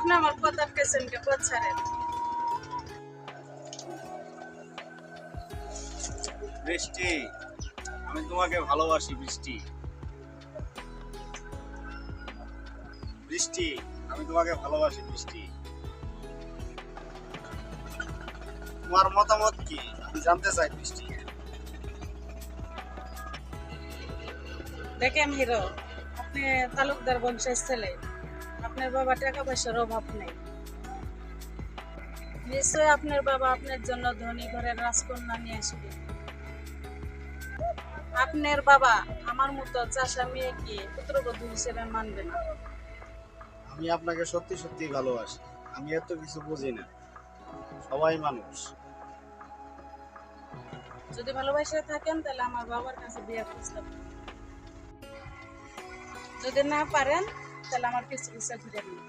আপনি আমার কথা কেছেন কে পথ ছাড়েন। বৃষ্টি, আমি তোমাকে ভালোবাসি বৃষ্টি। বৃষ্টি, আমি তোমাকে ভালোবাসি বৃষ্টি। তোমার মতামত কি আমি জানতে চাই বৃষ্টি। দেখেন হিরো, আপনি তালুকদার বংশের ছেলে, আপনার বাবা টাকা পয়সার অভাব নেই। নিশ্চয়ই আপনার বাবা আপনার জন্য ধনী ঘরের রাজকন্যা নিয়ে আসবে। আপনার বাবা আমার মতো চাষা মেয়েকে পুত্রবধূ হিসেবে মানবে না। আমি আপনাকে সত্যি সত্যি ভালোবাসি। আমি এত কিছু বুঝি না, সবাই মানুষ। যদি ভালোবাসে থাকেন তাহলে আমার বাবার কাছে বিয়ে প্রস্তাব দিন। যদি না পারেন তাহলে আমার পিছু পিছু ঘুরে নিন।